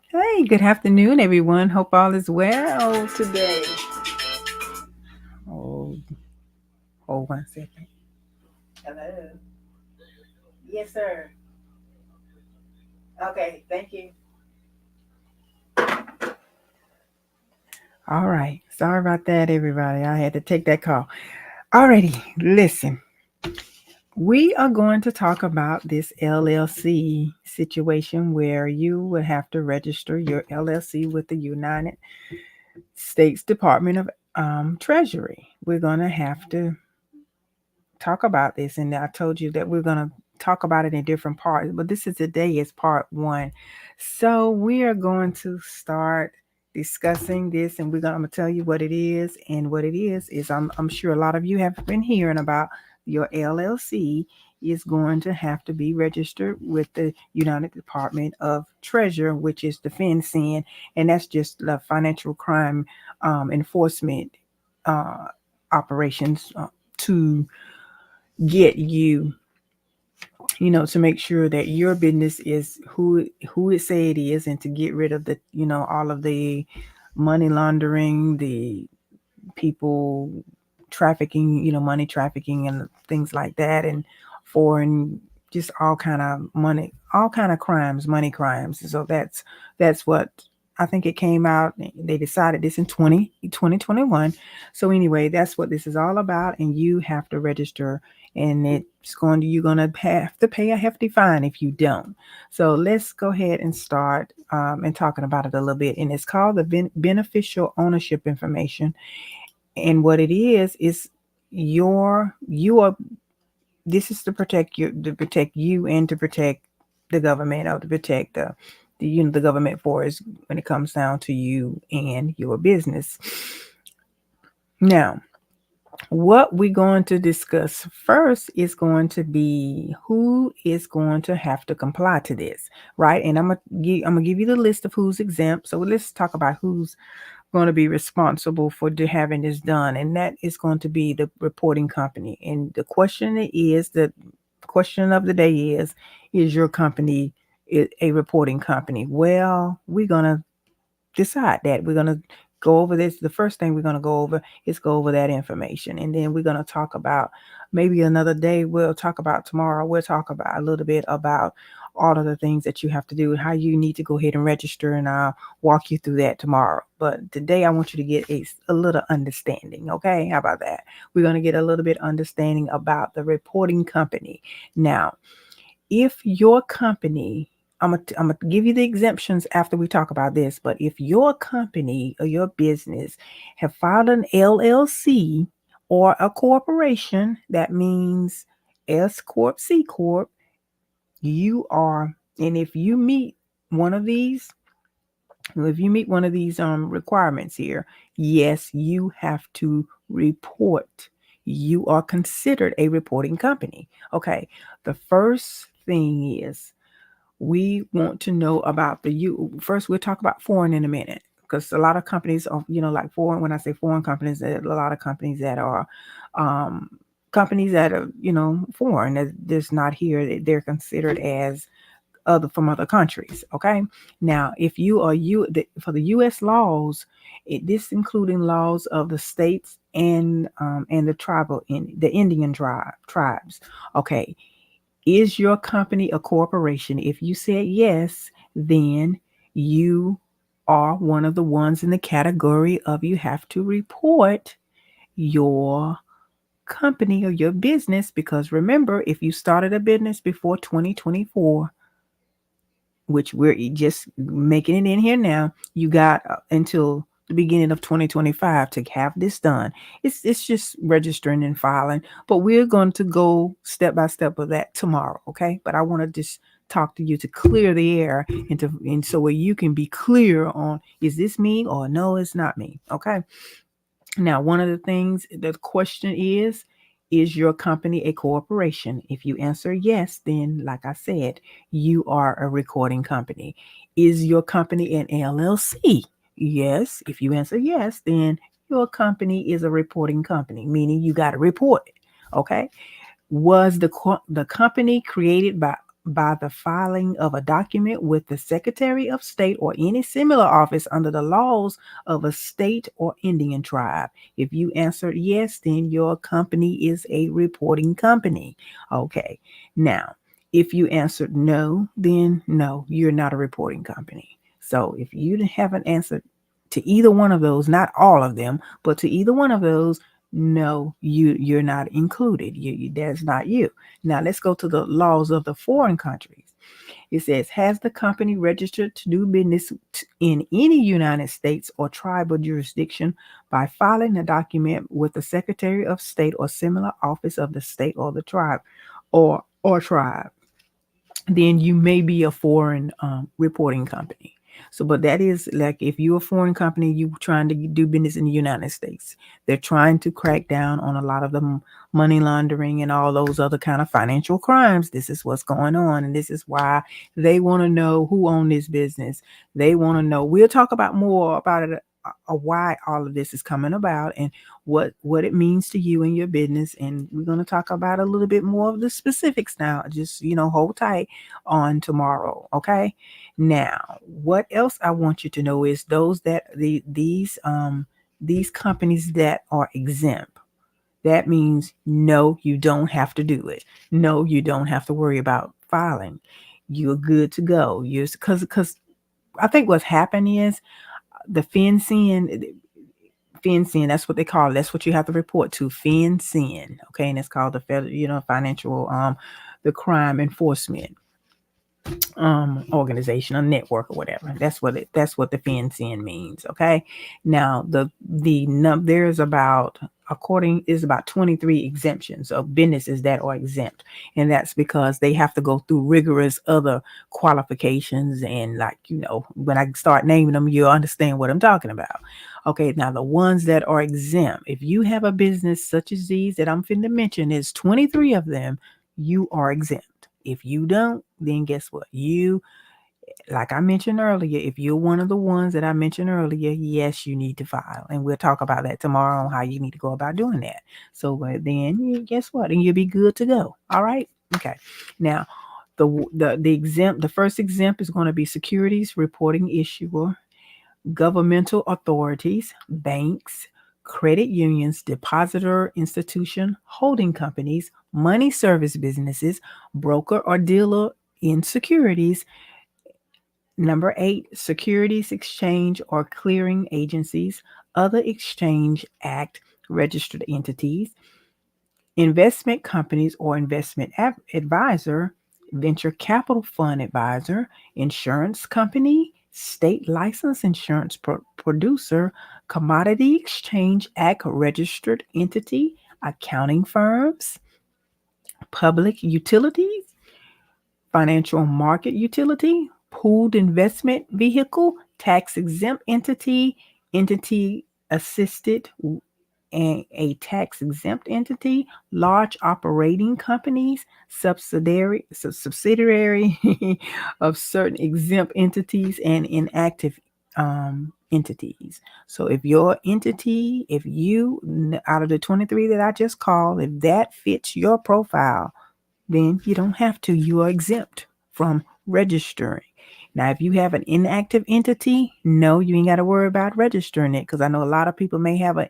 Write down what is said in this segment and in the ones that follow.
Hey, good afternoon, everyone. Hope all is well today. Oh, hold 1 second. Hello. Yes, sir. Okay, thank you. All right. Sorry about that, everybody. I had to take that call. Alrighty, listen. We are going to talk about this LLC situation where you would have to register your LLC with the United States Department of Treasury. We're going to have to talk about this, and I told you that we're going to talk about it in different parts, but this is today is part one. So we are going to start discussing this, and I'm going to tell you what it is. And what it is I'm sure a lot of you have been hearing about your LLC is going to have to be registered with the United Department of Treasury, which is the FinCEN, and that's just the financial crime enforcement uh, operations to get you, to make sure that your business is who it say it is, and to get rid of the, all of the money laundering, the people trafficking, money trafficking and things like that, and foreign, just all kind of money, all kind of crimes, money crimes. So that's what I think it came out. They decided this in 2021. So anyway, that's what this is all about, and you have to register, and you're going to have to pay a hefty fine if you don't. So let's go ahead and start and talking about it a little bit. And it's called the beneficial ownership information. And what it is you are this is to protect you, and to protect the government, or to protect the government for us when it comes down to you and your business. Now, what we're going to discuss first is going to be who is going to have to comply to this, right? And I'm gonna give you the list of who's exempt. So let's talk about who's going to be responsible for having this done, and that is going to be the reporting company. And the question of the day is your company a reporting company? Well, we're going to decide that. We're going to go over this. The first thing we're going to go over that information, and then we're going to talk about, maybe another day we'll talk about, tomorrow we'll talk about a little bit about all of the things that you have to do, how you need to go ahead and register, and I'll walk you through that tomorrow. But today I want you to get a little understanding. Okay, how about that? We're going to get a little bit understanding about the reporting company. Now, if your company, I'm gonna give you the exemptions after we talk about this, but if your company or your business have filed an LLC or a corporation, that means S corp, C corp, you are, and one of these if you meet one of these requirements here, yes, you have to report. You are considered a reporting company. Okay. The first thing is, we want to know about first we'll talk about foreign in a minute, because a lot of companies are, like foreign. When I say foreign companies, there are a lot of companies that are um companies that are, foreign, that that's not here. They're considered as other from other countries. Okay. Now, if you are for the U.S. laws, this including laws of the states and the tribal in the Indian tribes. Okay. Is your company a corporation? If you said yes, then you are one of the ones in the category of, you have to report your company or your business, because remember, if you started a business before 2024, which we're just making it in here now, you got until the beginning of 2025 to have this done. It's just registering and filing, but we're going to go step by step of that tomorrow, okay? But I want to just talk to you to clear the air, and so where you can be clear on, is this me or no, it's not me, okay? Now, one of the things, the question is your company a corporation? If you answer yes, then, like I said, you are a recording company. Is your company an LLC? Yes. If you answer yes, then your company is a reporting company, meaning you got to report it. Okay. Was the company created by the filing of a document with the Secretary of State or any similar office under the laws of a state or Indian tribe. If you answered yes, then your company is a reporting company. Okay. Now, if you answered no, then no, you're not a reporting company. So if you haven't answered to either one of those, not all of them, but to either one of those, no, you're not included. That's not you. Now let's go to the laws of the foreign countries. It says, has the company registered to do business in any United States or tribal jurisdiction by filing a document with the Secretary of State or similar office of the state or the tribe or tribe? Then you may be a foreign reporting company. So, but that is like if you're a foreign company, you trying to do business in the United States. They're trying to crack down on a lot of the money laundering and all those other kind of financial crimes. This is what's going on, and this is why they want to know who owned this business. They want to know. We'll talk about more about it, why all of this is coming about, and what it means to you and your business. And we're going to talk about a little bit more of the specifics now. Just hold tight on tomorrow. Okay. Now, what else I want you to know is those that these companies that are exempt. That means no, you don't have to do it. No, you don't have to worry about filing. You're good to go. You're because I think what's happened is the FinCEN, that's what they call it. That's what you have to report to, FinCEN. Okay, and it's called the federal, financial, the crime enforcement organization, a network or whatever. That's what the FinCEN means. Okay. Now there's about is about 23 exemptions of businesses that are exempt, and that's because they have to go through rigorous other qualifications, and when I start naming them, you'll understand what I'm talking about. Okay, now the ones that are exempt, if you have a business such as these that I'm finna mention, is 23 of them, you are exempt. If you don't, then guess what? Like I mentioned earlier, if you're one of the ones that I mentioned earlier, yes, you need to file. And we'll talk about that tomorrow on how you need to go about doing that. So then guess what? And you'll be good to go. All right. Okay. Now, the first exempt is going to be securities reporting issuer, governmental authorities, banks, credit unions, depositor institution, holding companies, money service businesses, broker or dealer in securities. Number 8, securities exchange or clearing agencies, other exchange act registered entities, investment companies or investment advisor, venture capital fund advisor, insurance company, state licensed insurance producer, commodity exchange act registered entity, accounting firms, public utilities, financial market utility, pooled investment vehicle, tax exempt entity, entity assisted and a tax exempt entity, large operating companies, subsidiary of certain exempt entities, and inactive entities. So if your entity, if you, out of the 23 that I just called, if that fits your profile, then you don't have to. You are exempt from registering. Now, if you have an inactive entity, no, you ain't got to worry about registering it, because I know a lot of people may have an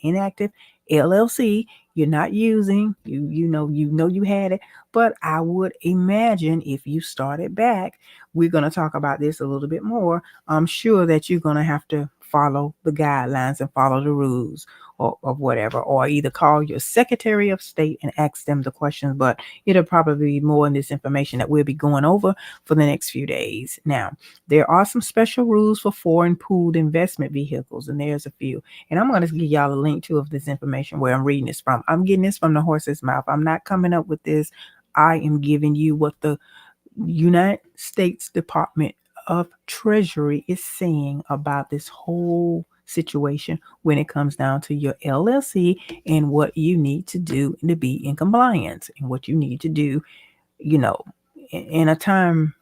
inactive LLC you're not using. You know you had it, but I would imagine if you started back, we're going to talk about this a little bit more. I'm sure that you're going to have to follow the guidelines and follow the rules or whatever, or either call your Secretary of State and ask them the questions. But it'll probably be more in this information that we'll be going over for the next few days. Now, there are some special rules for foreign pooled investment vehicles, and there's a few. And I'm going to give y'all a link to of this information where I'm reading this from. I'm getting this from the horse's mouth. I'm not coming up with this. I am giving you what the United States Department of Treasury is saying about this whole situation when it comes down to your LLC and what you need to do to be in compliance, and what you need to do, in a time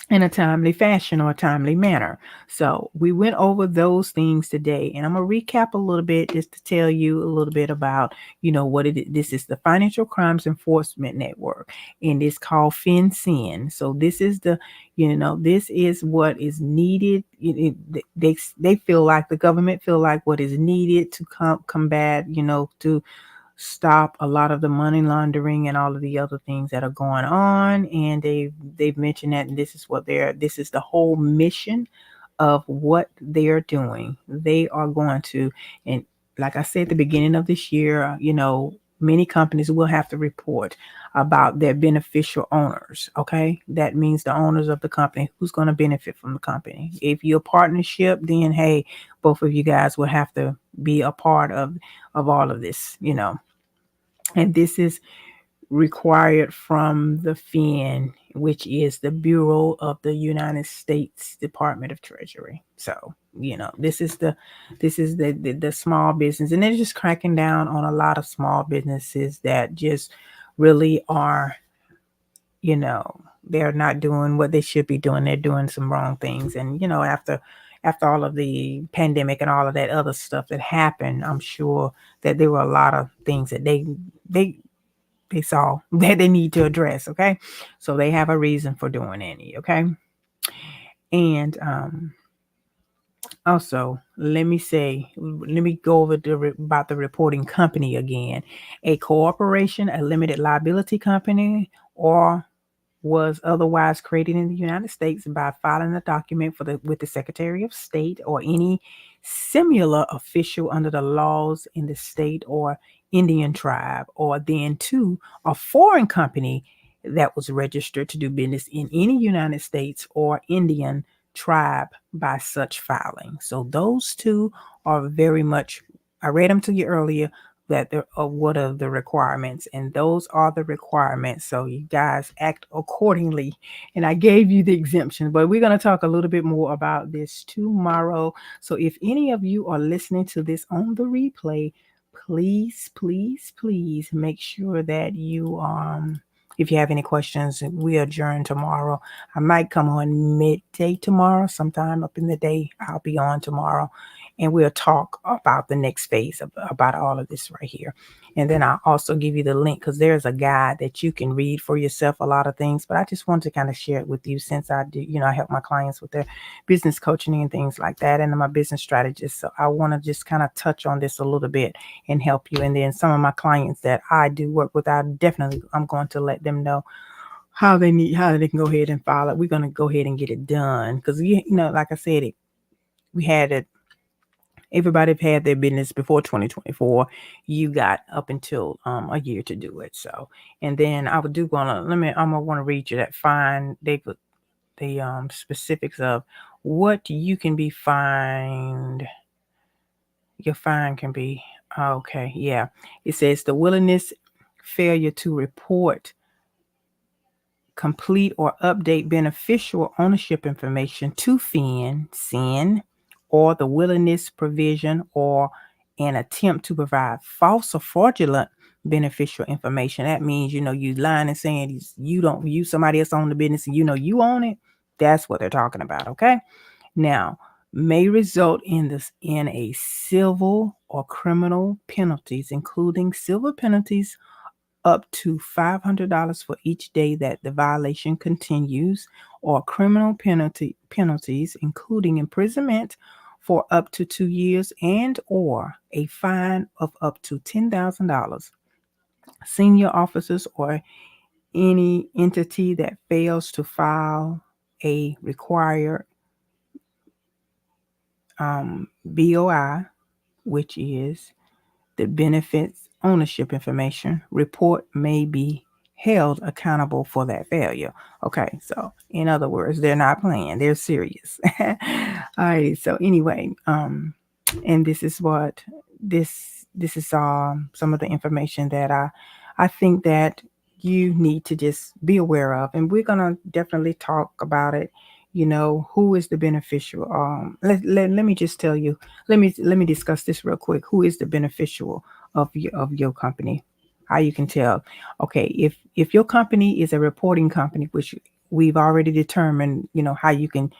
in a timely fashion or a timely manner. So we went over those things today, and I'm gonna recap a little bit just to tell you a little bit about, what it is. This is the Financial Crimes Enforcement Network, and it's called FinCEN. So this is this is what is needed. They feel like the government feel like what is needed to combat, to stop a lot of the money laundering and all of the other things that are going on. And they've mentioned that this is the whole mission of what they're doing. They are going to, and like I said at the beginning of this year, many companies will have to report about their beneficial owners. Okay, that means the owners of the company, who's going to benefit from the company. If you're a partnership, then hey, both of you guys will have to be a part of all of this. And this is required from the FIN, which is the Bureau of the United States Department of Treasury. So, this is the small business, and they're just cracking down on a lot of small businesses that just really are, they're not doing what they should be doing. They're doing some wrong things. And, after all of the pandemic and all of that other stuff that happened, I'm sure that there were a lot of things that they saw that they need to address. Okay, so they have a reason for doing any. Okay, and also let me go over about the reporting company again. A corporation, a limited liability company, or was otherwise created in the United States by filing a document with the Secretary of State or any similar official under the laws in the state or Indian tribe, or then two, a foreign company that was registered to do business in any United States or Indian tribe by such filing. So those two are very much, I read them to you earlier, that there are what are the requirements, and those are the requirements. So you guys act accordingly. And I gave you the exemption, but we're going to talk a little bit more about this tomorrow. So if any of you are listening to this on the replay, please, please, please make sure that you if you have any questions, we adjourn tomorrow. I might come on midday tomorrow, sometime up in the day. I'll be on tomorrow, and we'll talk about the next phase about all of this right here. And then I'll also give you the link, because there's a guide that you can read for yourself, a lot of things. But I just want to kind of share it with you, since I do, I help my clients with their business coaching and things like that, and I'm a business strategist. So I want to just kind of touch on this a little bit and help you. And then some of my clients that I do work with, I'm going to let them know how they can go ahead and file it. We're going to go ahead and get it done, because like I said, we had it. Everybody had their business before 2024. You got up until a year to do it. So, and then I'm gonna want to read you that fine. They put the specifics of what you can be fined. Your fine can be, okay, yeah. It says the willingness, failure to report, complete, or update beneficial ownership information to FIN, or the willingness, provision, or an attempt to provide false or fraudulent beneficial information. That means, you lying and saying you somebody else own the business, and you own it. That's what they're talking about. Okay. Now, may result in a civil or criminal penalties, including civil penalties up to $500 for each day that the violation continues, or criminal penalties, including imprisonment for up to 2 years, and or a fine of up to $10,000. Senior officers or any entity that fails to file a required BOI, which is the benefits ownership information report, may be held accountable for that failure. Okay, so in other words, they're not playing, they're serious. All right, so anyway, and this is what this is some of the information that I think that you need to just be aware of, and we're gonna definitely talk about it. Who is the beneficial? Let me just tell you. Let me discuss this real quick. Who is the beneficial of your company? How you can tell? Okay, if your company is a reporting company, which we've already determined, how you can.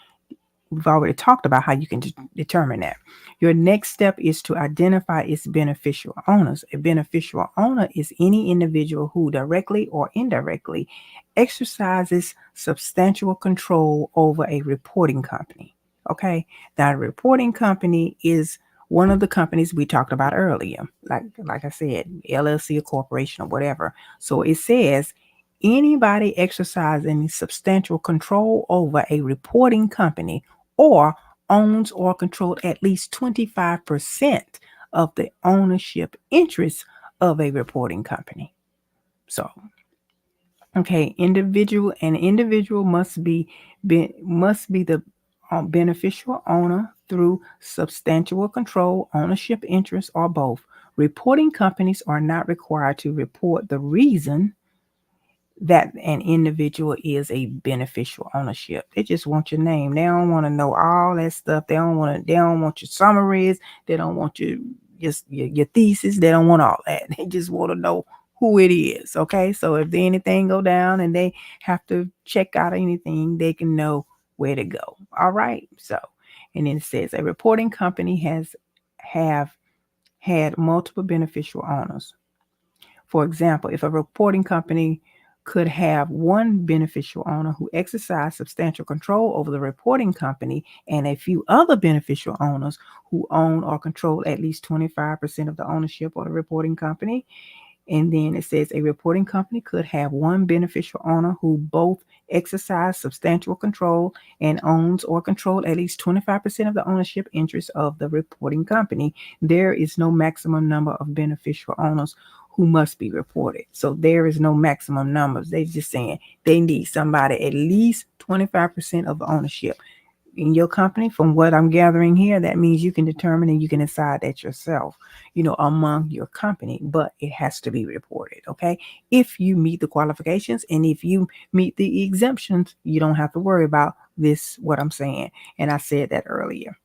We've already talked about how you can determine that. Your next step is to identify its beneficial owners. A beneficial owner is any individual who directly or indirectly exercises substantial control over a reporting company. Okay. Now, a reporting company is one of the companies we talked about earlier, like I said, LLC, a corporation, or whatever. So it says anybody exercising substantial control over a reporting company or owns or controls at least 25% of the ownership interests of a reporting company. So, okay, individual must be the beneficial owner through substantial control, ownership interest, or both. Reporting companies are not required to report the reason that an individual is a beneficial ownership. They just want your name. They don't want to know all that stuff. They don't want your summaries. They don't want your thesis. They don't want all that. They just want to know who it is. Okay. So if anything go down and they have to check out anything, they can know where to go. All right. So, and then it says a reporting company have had multiple beneficial owners. For example, if a reporting company could have one beneficial owner who exercised substantial control over the reporting company and a few other beneficial owners who own or control at least 25% of the ownership of the reporting company, and then it says a reporting company could have one beneficial owner who both exercise substantial control and owns or control at least 25% of the ownership interest of the reporting company. There is no maximum number of beneficial owners who must be reported. So there is no maximum numbers. They're just saying they need somebody at least 25% of the ownership in your company. From what I'm gathering here, that means you can determine and you can decide that yourself, among your company, but it has to be reported. Okay. If you meet the qualifications and if you meet the exemptions, you don't have to worry about this, what I'm saying. And I said that earlier,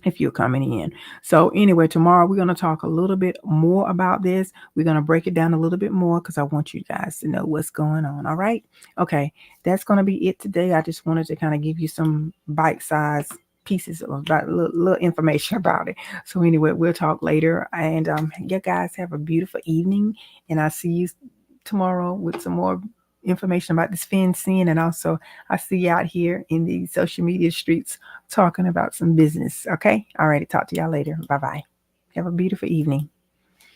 if you're coming in. So anyway, tomorrow we're going to talk a little bit more about this. We're going to break it down a little bit more because I want you guys to know what's going on. All right. Okay. That's going to be it today. I just wanted to kind of give you some bite-sized pieces of about little information about it. So anyway, we'll talk later. And you guys have a beautiful evening. And I'll see you tomorrow with some more information about this FinCEN. And also I see you out here in the social media streets talking about some business. Okay. All righty. Talk to y'all later. Bye bye. Have a beautiful evening.